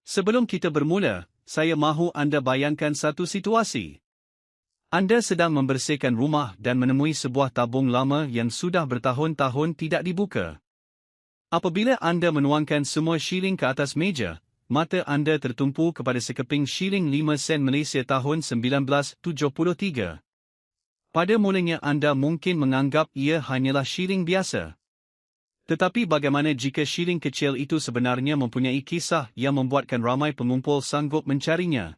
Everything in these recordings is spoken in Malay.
Sebelum kita bermula, saya mahu anda bayangkan satu situasi. Anda sedang membersihkan rumah dan menemui sebuah tabung lama yang sudah bertahun-tahun tidak dibuka. Apabila anda menuangkan semua shilling ke atas meja, mata anda tertumpu kepada sekeping shilling 5 sen Malaysia tahun 1973. Pada mulanya anda mungkin menganggap ia hanyalah shilling biasa. Tetapi bagaimana jika shilling kecil itu sebenarnya mempunyai kisah yang membuatkan ramai pengumpul sanggup mencarinya?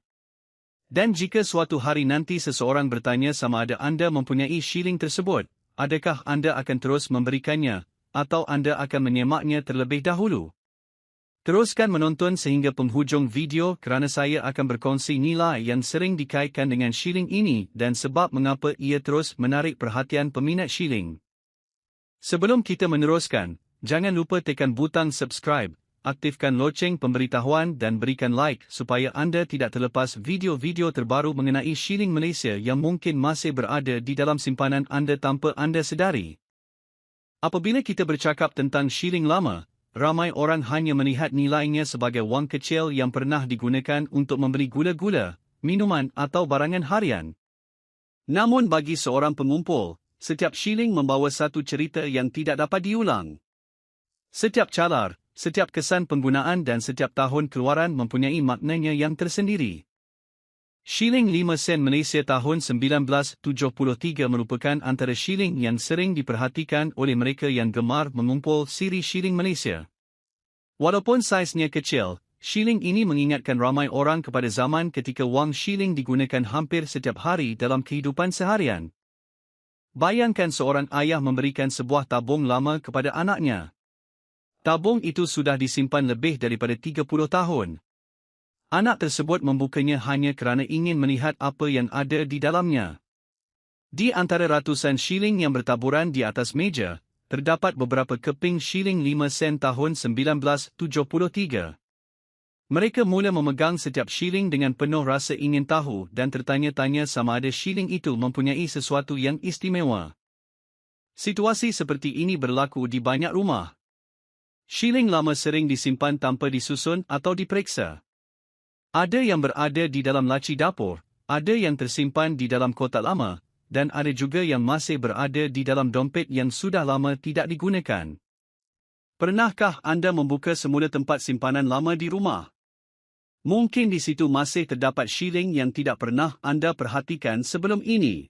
Dan jika suatu hari nanti seseorang bertanya sama ada anda mempunyai shilling tersebut, adakah anda akan terus memberikannya, atau anda akan menyemaknya terlebih dahulu? Teruskan menonton sehingga penghujung video kerana saya akan berkongsi nilai yang sering dikaitkan dengan shilling ini dan sebab mengapa ia terus menarik perhatian peminat shilling. Sebelum kita meneruskan, jangan lupa tekan butang subscribe, aktifkan loceng pemberitahuan dan berikan like supaya anda tidak terlepas video-video terbaru mengenai shilling Malaysia yang mungkin masih berada di dalam simpanan anda tanpa anda sedari. Apabila kita bercakap tentang shilling lama, ramai orang hanya melihat nilainya sebagai wang kecil yang pernah digunakan untuk membeli gula-gula, minuman atau barangan harian. Namun bagi seorang pengumpul, setiap shilling membawa satu cerita yang tidak dapat diulang. Setiap calar, setiap kesan penggunaan dan setiap tahun keluaran mempunyai maknanya yang tersendiri. Shilling 5 sen Malaysia tahun 1973 merupakan antara shilling yang sering diperhatikan oleh mereka yang gemar mengumpul siri shilling Malaysia. Walaupun saiznya kecil, shilling ini mengingatkan ramai orang kepada zaman ketika wang shilling digunakan hampir setiap hari dalam kehidupan seharian. Bayangkan seorang ayah memberikan sebuah tabung lama kepada anaknya. Tabung itu sudah disimpan lebih daripada 30 tahun. Anak tersebut membukanya hanya kerana ingin melihat apa yang ada di dalamnya. Di antara ratusan shilling yang bertaburan di atas meja, terdapat beberapa keping shilling 5 sen tahun 1973. Mereka mula memegang setiap shilling dengan penuh rasa ingin tahu dan tertanya-tanya sama ada shilling itu mempunyai sesuatu yang istimewa. Situasi seperti ini berlaku di banyak rumah. Shilling lama sering disimpan tanpa disusun atau diperiksa. Ada yang berada di dalam laci dapur, ada yang tersimpan di dalam kotak lama, dan ada juga yang masih berada di dalam dompet yang sudah lama tidak digunakan. Pernahkah anda membuka semula tempat simpanan lama di rumah? Mungkin di situ masih terdapat shilling yang tidak pernah anda perhatikan sebelum ini.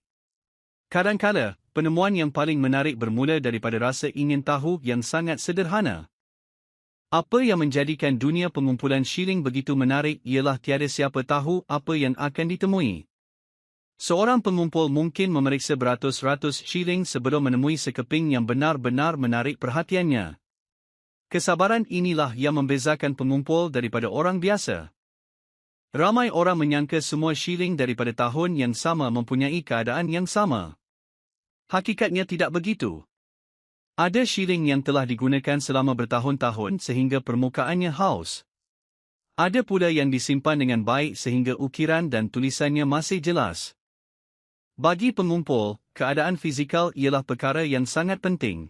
Kadang-kala, penemuan yang paling menarik bermula daripada rasa ingin tahu yang sangat sederhana. Apa yang menjadikan dunia pengumpulan shilling begitu menarik ialah tiada siapa tahu apa yang akan ditemui. Seorang pengumpul mungkin memeriksa beratus-ratus shilling sebelum menemui sekeping yang benar-benar menarik perhatiannya. Kesabaran inilah yang membezakan pengumpul daripada orang biasa. Ramai orang menyangka semua shilling daripada tahun yang sama mempunyai keadaan yang sama. Hakikatnya tidak begitu. Ada shilling yang telah digunakan selama bertahun-tahun sehingga permukaannya haus. Ada pula yang disimpan dengan baik sehingga ukiran dan tulisannya masih jelas. Bagi pengumpul, keadaan fizikal ialah perkara yang sangat penting.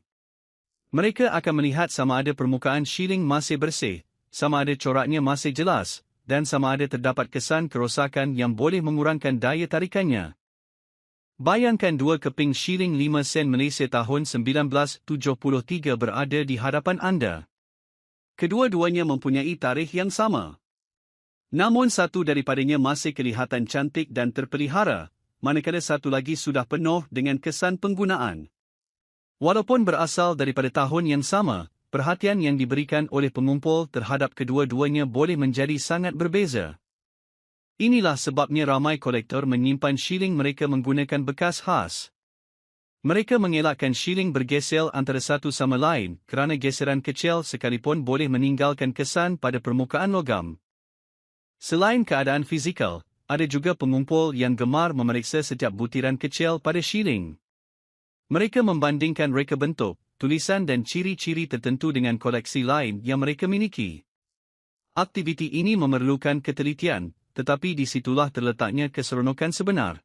Mereka akan melihat sama ada permukaan shilling masih bersih, sama ada coraknya masih jelas, dan sama ada terdapat kesan kerosakan yang boleh mengurangkan daya tarikannya. Bayangkan dua keping shilling 5 sen Malaysia tahun 1973 berada di hadapan anda. Kedua-duanya mempunyai tarikh yang sama. Namun satu daripadanya masih kelihatan cantik dan terpelihara, manakala satu lagi sudah penuh dengan kesan penggunaan. Walaupun berasal daripada tahun yang sama, perhatian yang diberikan oleh pengumpul terhadap kedua-duanya boleh menjadi sangat berbeza. Inilah sebabnya ramai kolektor menyimpan shilling mereka menggunakan bekas khas. Mereka mengelakkan shilling bergesel antara satu sama lain kerana geseran kecil sekalipun boleh meninggalkan kesan pada permukaan logam. Selain keadaan fizikal, ada juga pengumpul yang gemar memeriksa setiap butiran kecil pada shilling. Mereka membandingkan reka bentuk, tulisan dan ciri-ciri tertentu dengan koleksi lain yang mereka miliki. Aktiviti ini memerlukan ketelitian, tetapi di situlah terletaknya keseronokan sebenar.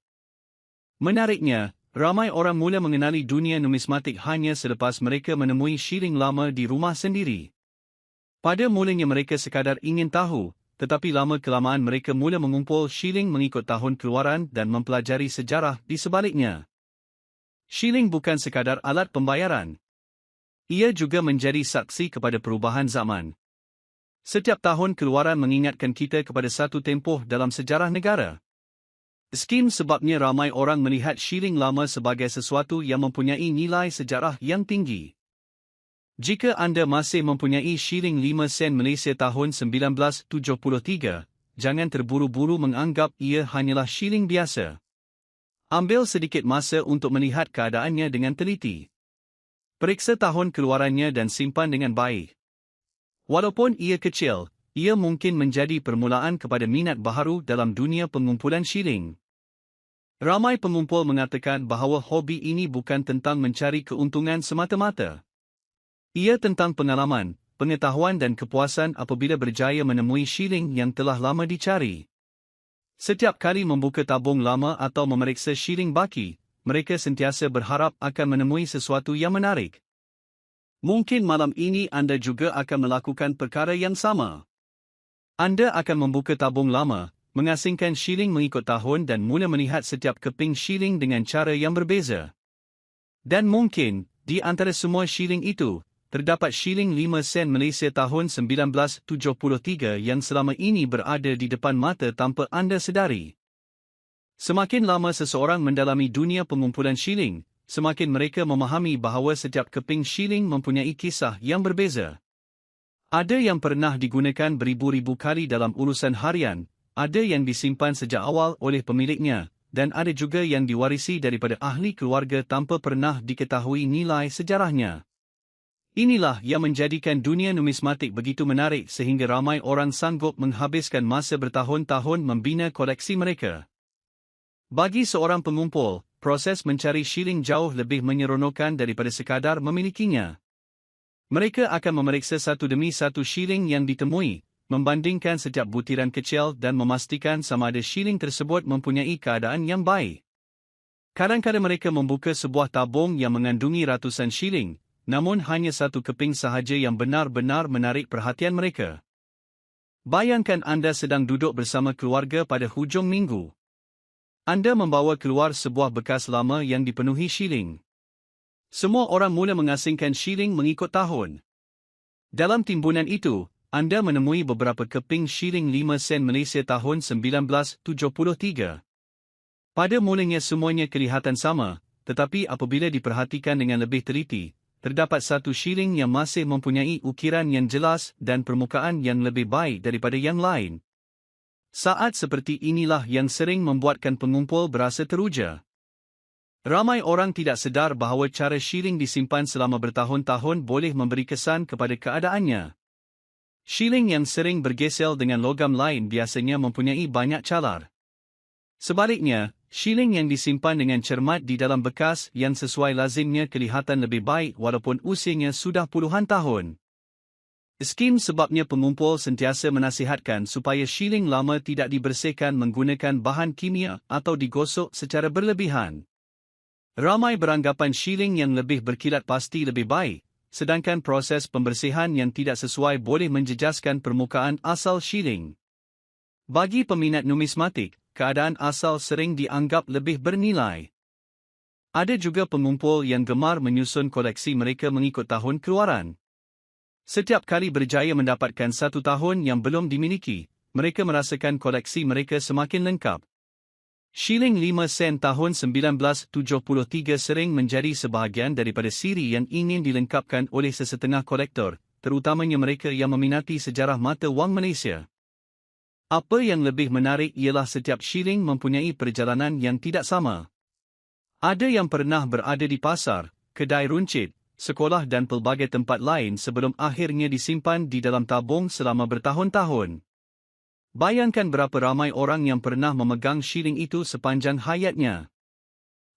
Menariknya, ramai orang mula mengenali dunia numismatik hanya selepas mereka menemui shilling lama di rumah sendiri. Pada mulanya mereka sekadar ingin tahu, tetapi lama-kelamaan mereka mula mengumpul shilling mengikut tahun keluaran dan mempelajari sejarah di sebaliknya. Shilling bukan sekadar alat pembayaran. Ia juga menjadi saksi kepada perubahan zaman. Setiap tahun keluaran mengingatkan kita kepada satu tempoh dalam sejarah negara. Skim sebabnya ramai orang melihat shilling lama sebagai sesuatu yang mempunyai nilai sejarah yang tinggi. Jika anda masih mempunyai shilling 5 sen Malaysia tahun 1973, jangan terburu-buru menganggap ia hanyalah shilling biasa. Ambil sedikit masa untuk melihat keadaannya dengan teliti. Periksa tahun keluarannya dan simpan dengan baik. Walaupun ia kecil, ia mungkin menjadi permulaan kepada minat baharu dalam dunia pengumpulan shilling. Ramai pengumpul mengatakan bahawa hobi ini bukan tentang mencari keuntungan semata-mata. Ia tentang pengalaman, pengetahuan dan kepuasan apabila berjaya menemui shilling yang telah lama dicari. Setiap kali membuka tabung lama atau memeriksa shilling baki, mereka sentiasa berharap akan menemui sesuatu yang menarik. Mungkin malam ini anda juga akan melakukan perkara yang sama. Anda akan membuka tabung lama, mengasingkan shilling mengikut tahun dan mula melihat setiap keping shilling dengan cara yang berbeza. Dan mungkin, di antara semua shilling itu, terdapat shilling 5 sen Malaysia tahun 1973 yang selama ini berada di depan mata tanpa anda sedari. Semakin lama seseorang mendalami dunia pengumpulan shilling, semakin mereka memahami bahawa setiap keping shilling mempunyai kisah yang berbeza. Ada yang pernah digunakan beribu-ribu kali dalam urusan harian, ada yang disimpan sejak awal oleh pemiliknya, dan ada juga yang diwarisi daripada ahli keluarga tanpa pernah diketahui nilai sejarahnya. Inilah yang menjadikan dunia numismatik begitu menarik sehingga ramai orang sanggup menghabiskan masa bertahun-tahun membina koleksi mereka. Bagi seorang pengumpul, proses mencari shilling jauh lebih menyeronokkan daripada sekadar memilikinya. Mereka akan memeriksa satu demi satu shilling yang ditemui, membandingkan setiap butiran kecil dan memastikan sama ada shilling tersebut mempunyai keadaan yang baik. Kadang-kadang mereka membuka sebuah tabung yang mengandungi ratusan shilling, namun hanya satu keping sahaja yang benar-benar menarik perhatian mereka. Bayangkan anda sedang duduk bersama keluarga pada hujung minggu. Anda membawa keluar sebuah bekas lama yang dipenuhi shilling. Semua orang mula mengasingkan shilling mengikut tahun. Dalam timbunan itu, anda menemui beberapa keping shilling 5 sen Malaysia tahun 1973. Pada mulanya semuanya kelihatan sama, tetapi apabila diperhatikan dengan lebih teliti, terdapat satu shilling yang masih mempunyai ukiran yang jelas dan permukaan yang lebih baik daripada yang lain. Saat seperti inilah yang sering membuatkan pengumpul berasa teruja. Ramai orang tidak sedar bahawa cara shilling disimpan selama bertahun-tahun boleh memberi kesan kepada keadaannya. Shilling yang sering bergesel dengan logam lain biasanya mempunyai banyak calar. Sebaliknya, shilling yang disimpan dengan cermat di dalam bekas yang sesuai lazimnya kelihatan lebih baik walaupun usianya sudah puluhan tahun. Skim sebabnya pengumpul sentiasa menasihatkan supaya shilling lama tidak dibersihkan menggunakan bahan kimia atau digosok secara berlebihan. Ramai beranggapan shilling yang lebih berkilat pasti lebih baik, sedangkan proses pembersihan yang tidak sesuai boleh menjejaskan permukaan asal shilling. Bagi peminat numismatik, keadaan asal sering dianggap lebih bernilai. Ada juga pengumpul yang gemar menyusun koleksi mereka mengikut tahun keluaran. Setiap kali berjaya mendapatkan satu tahun yang belum dimiliki, mereka merasakan koleksi mereka semakin lengkap. Shilling 5 sen tahun 1973 sering menjadi sebahagian daripada siri yang ingin dilengkapkan oleh sesetengah kolektor, terutamanya mereka yang meminati sejarah mata wang Malaysia. Apa yang lebih menarik ialah setiap shilling mempunyai perjalanan yang tidak sama. Ada yang pernah berada di pasar, kedai runcit, sekolah dan pelbagai tempat lain sebelum akhirnya disimpan di dalam tabung selama bertahun-tahun. Bayangkan berapa ramai orang yang pernah memegang shilling itu sepanjang hayatnya.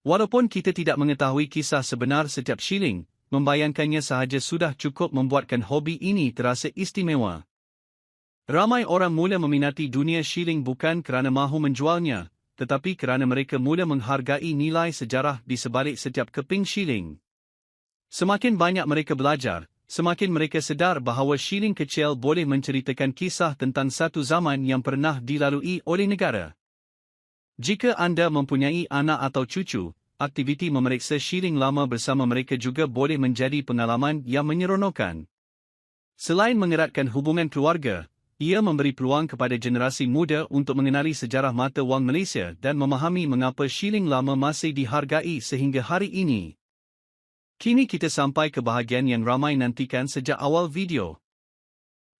Walaupun kita tidak mengetahui kisah sebenar setiap shilling, membayangkannya sahaja sudah cukup membuatkan hobi ini terasa istimewa. Ramai orang mula meminati dunia shilling bukan kerana mahu menjualnya, tetapi kerana mereka mula menghargai nilai sejarah di sebalik setiap keping shilling. Semakin banyak mereka belajar, semakin mereka sedar bahawa shilling kecil boleh menceritakan kisah tentang satu zaman yang pernah dilalui oleh negara. Jika anda mempunyai anak atau cucu, aktiviti memeriksa shilling lama bersama mereka juga boleh menjadi pengalaman yang menyeronokkan. Selain mengeratkan hubungan keluarga, ia memberi peluang kepada generasi muda untuk mengenali sejarah mata wang Malaysia dan memahami mengapa shilling lama masih dihargai sehingga hari ini. Kini kita sampai ke bahagian yang ramai nantikan sejak awal video.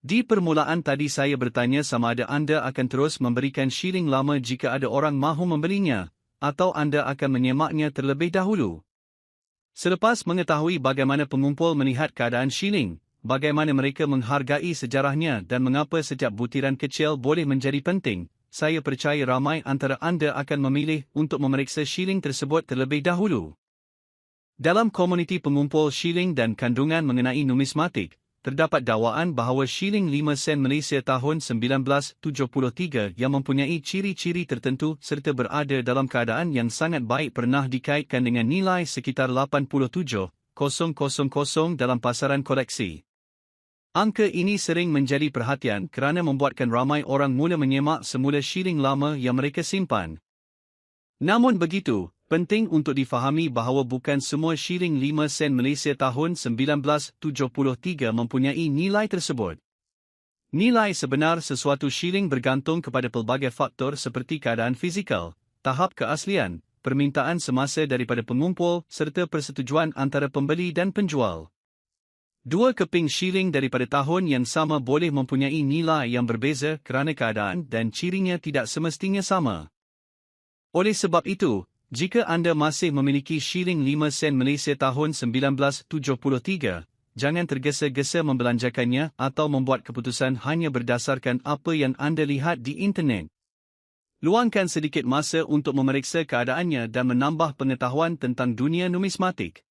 Di permulaan tadi saya bertanya sama ada anda akan terus memberikan shilling lama jika ada orang mahu membelinya, atau anda akan menyemaknya terlebih dahulu. Selepas mengetahui bagaimana pengumpul melihat keadaan shilling, bagaimana mereka menghargai sejarahnya dan mengapa setiap butiran kecil boleh menjadi penting, saya percaya ramai antara anda akan memilih untuk memeriksa shilling tersebut terlebih dahulu. Dalam komuniti pengumpul shilling dan kandungan mengenai numismatik, terdapat dakwaan bahawa shilling 5 sen Malaysia tahun 1973 yang mempunyai ciri-ciri tertentu serta berada dalam keadaan yang sangat baik pernah dikaitkan dengan nilai sekitar 87,000 dalam pasaran koleksi. Angka ini sering menjadi perhatian kerana membuatkan ramai orang mula menyemak semula shilling lama yang mereka simpan. Namun begitu, penting untuk difahami bahawa bukan semua shilling 5 sen Malaysia tahun 1973 mempunyai nilai tersebut. Nilai sebenar sesuatu shilling bergantung kepada pelbagai faktor seperti keadaan fizikal, tahap keaslian, permintaan semasa daripada pengumpul serta persetujuan antara pembeli dan penjual. Dua keping shilling daripada tahun yang sama boleh mempunyai nilai yang berbeza kerana keadaan dan cirinya tidak semestinya sama. Oleh sebab itu, jika anda masih memiliki shilling 5 sen Malaysia tahun 1973, jangan tergesa-gesa membelanjakannya atau membuat keputusan hanya berdasarkan apa yang anda lihat di internet. Luangkan sedikit masa untuk memeriksa keadaannya dan menambah pengetahuan tentang dunia numismatik.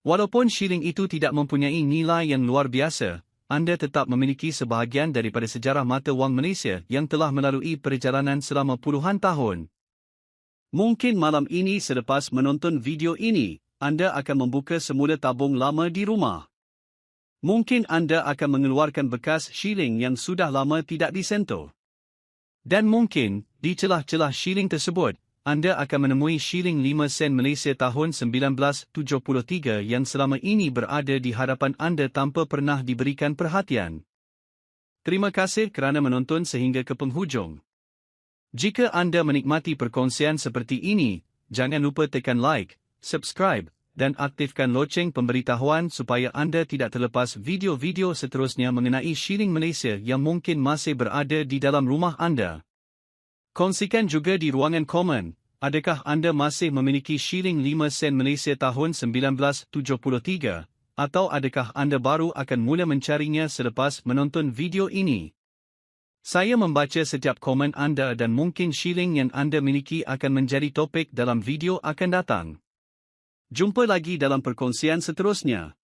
Walaupun shilling itu tidak mempunyai nilai yang luar biasa, anda tetap memiliki sebahagian daripada sejarah mata wang Malaysia yang telah melalui perjalanan selama puluhan tahun. Mungkin malam ini selepas menonton video ini, anda akan membuka semula tabung lama di rumah. Mungkin anda akan mengeluarkan bekas shilling yang sudah lama tidak disentuh. Dan mungkin, di celah-celah shilling tersebut, anda akan menemui shilling 5 sen Malaysia tahun 1973 yang selama ini berada di hadapan anda tanpa pernah diberikan perhatian. Terima kasih kerana menonton sehingga ke penghujung. Jika anda menikmati perkongsian seperti ini, jangan lupa tekan like, subscribe, dan aktifkan loceng pemberitahuan supaya anda tidak terlepas video-video seterusnya mengenai shilling Malaysia yang mungkin masih berada di dalam rumah anda. Kongsikan juga di ruangan komen, adakah anda masih memiliki shilling 5 sen Malaysia tahun 1973, atau adakah anda baru akan mula mencarinya selepas menonton video ini? Saya membaca setiap komen anda dan mungkin shilling yang anda miliki akan menjadi topik dalam video akan datang. Jumpa lagi dalam perkongsian seterusnya.